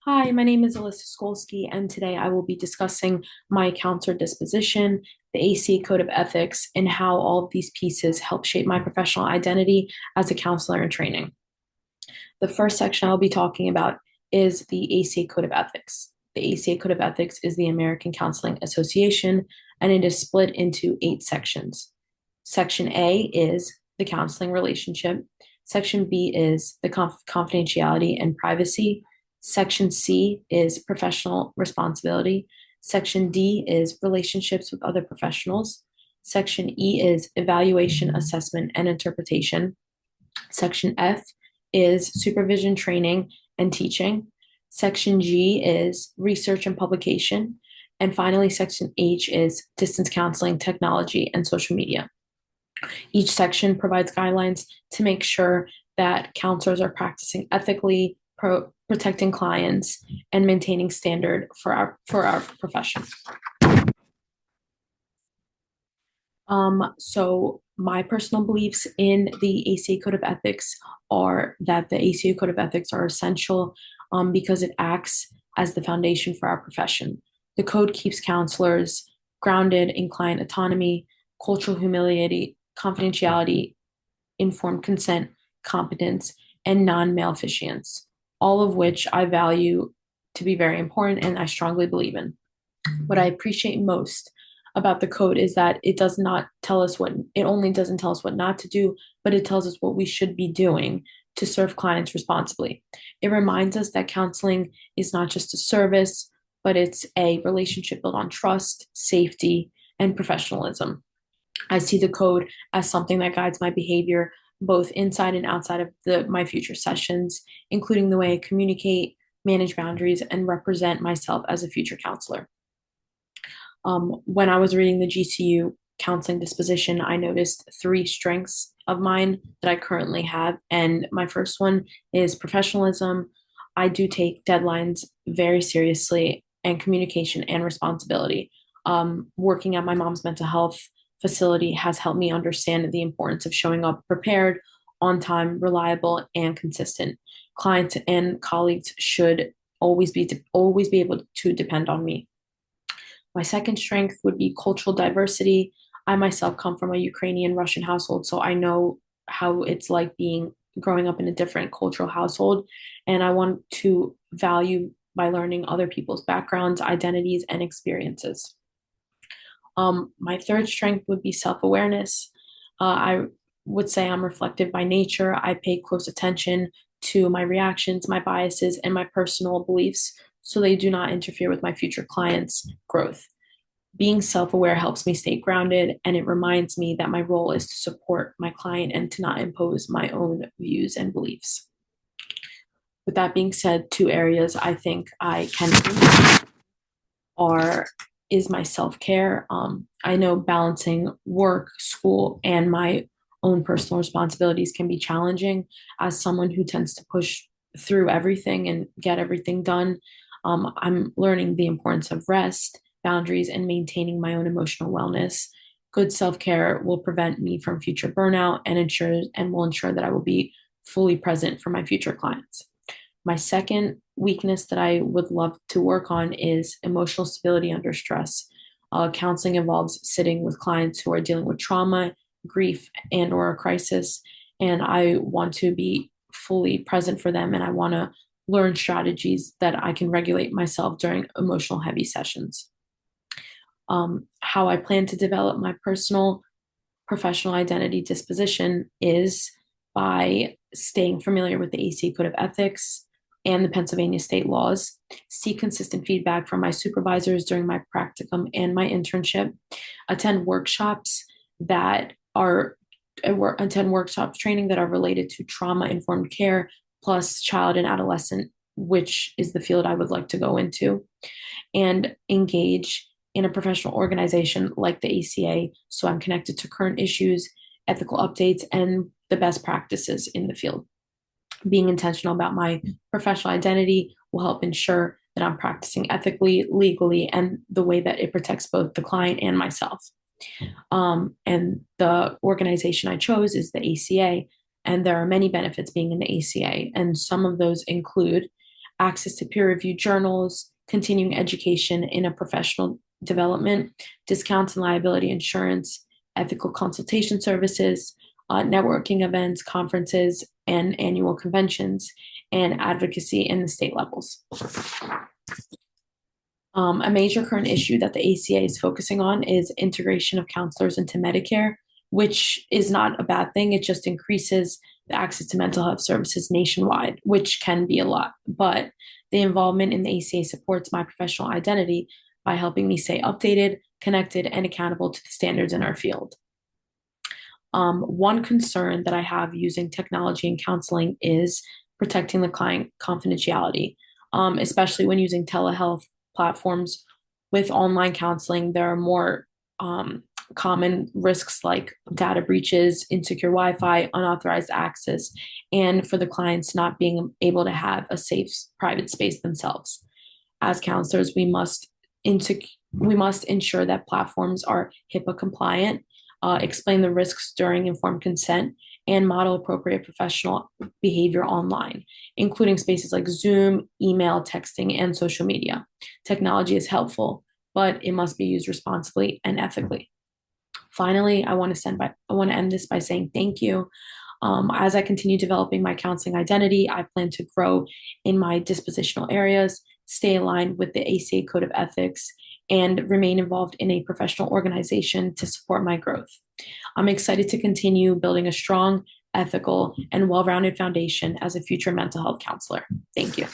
Hi, my name is Alyssa Skolsky, and today I will be discussing my counselor disposition, the ACA Code of Ethics, and how all of these pieces help shape my professional identity as a counselor in training. The first section I'll be talking about is the ACA Code of Ethics. The ACA Code of Ethics is the American Counseling Association, and it is split into 8 sections. Section A is the counseling relationship. Section B is the confidentiality and privacy. Section C is professional responsibility. Section D is relationships with other professionals. Section E is evaluation, assessment, and interpretation. Section F is supervision, training, and teaching. Section G is research and publication. And finally, Section H is distance counseling, technology, and social media. Each section provides guidelines to make sure that counselors are practicing ethically, protecting clients, and maintaining standard for our profession. So my personal beliefs in the ACA Code of Ethics are that the ACA Code of Ethics are essential because it acts as the foundation for our profession. The code keeps counselors grounded in client autonomy, cultural humility, confidentiality, informed consent, competence, and non-maleficence, all of which I value to be very important and I strongly believe in. What I appreciate most about the code is that it does not tell us what it only doesn't tell us what not to do, but it tells us what we should be doing to serve clients responsibly. It reminds us that counseling is not just a service, but it's a relationship built on trust, safety, and professionalism. I see the code as something that guides my behavior both inside and outside of my future sessions, including the way I communicate, manage boundaries, and represent myself as a future counselor. When I was reading the GCU counseling disposition, I noticed 3 strengths of mine that I currently have. And my first one is professionalism. I do take deadlines very seriously and communication and responsibility. Working at my mom's mental health facility has helped me understand the importance of showing up prepared, on time, reliable, and consistent. Clients and colleagues should always be able to depend on me. My second strength would be cultural diversity. I myself come from a Ukrainian Russian household, so I know how it's like being growing up in a different cultural household. And I want to value by learning other people's backgrounds, identities, and experiences. My third strength would be self awareness. I would say I'm reflective by nature. I pay close attention to my reactions, my biases, and my personal beliefs so they do not interfere with my future clients' growth. Being self aware helps me stay grounded and it reminds me that my role is to support my client and to not impose my own views and beliefs. With that being said, 2 areas I think I can do are is my self care. I know balancing work, school, and my own personal responsibilities can be challenging as someone who tends to push through everything and get everything done. I'm learning the importance of rest, boundaries, and maintaining my own emotional wellness. Good self care will prevent me from future burnout and will ensure that I will be fully present for my future clients. My second weakness that I would love to work on is emotional stability under stress. Counseling involves sitting with clients who are dealing with trauma, grief, and or a crisis, and I want to be fully present for them, and I want to learn strategies that I can regulate myself during emotional heavy sessions. How I plan to develop my personal professional identity disposition is by staying familiar with the ACA Code of Ethics and the Pennsylvania state laws, seek consistent feedback from my supervisors during my practicum and my internship, attend workshops that are attend workshops training that are related to trauma informed care plus child and adolescent, which is the field I would like to go into, and engage in a professional organization like the ACA so I'm connected to current issues, ethical updates, and the best practices in the field. Being intentional about my professional identity will help ensure that I'm practicing ethically, legally, and the way that it protects both the client and myself. And the organization I chose is the ACA, and there are many benefits being in the ACA, and some of those include access to peer-reviewed journals, continuing education in a professional development, discounts and liability insurance, ethical consultation services, networking events, conferences, and annual conventions, and advocacy in the state levels. A major current issue that the ACA is focusing on is integration of counselors into Medicare, which is not a bad thing. It just increases the access to mental health services nationwide, which can be a lot. But the involvement in the ACA supports my professional identity by helping me stay updated, connected, and accountable to the standards in our field. One concern that I have using technology in counseling is protecting the client confidentiality, especially when using telehealth platforms with online counseling. There are more common risks like data breaches, insecure Wi-Fi, unauthorized access, and for the clients not being able to have a safe private space themselves. As counselors, we must ensure that platforms are HIPAA compliant, explain the risks during informed consent, and model appropriate professional behavior online, including spaces like Zoom, email, texting, and social media. Technology is helpful, but it must be used responsibly and ethically. Finally, I want to end this by saying thank you. As I continue developing my counseling identity, I plan to grow in my dispositional areas, stay aligned with the ACA Code of Ethics, and remain involved in a professional organization to support my growth. I'm excited to continue building a strong, ethical, and well rounded foundation as a future mental health counselor. Thank you.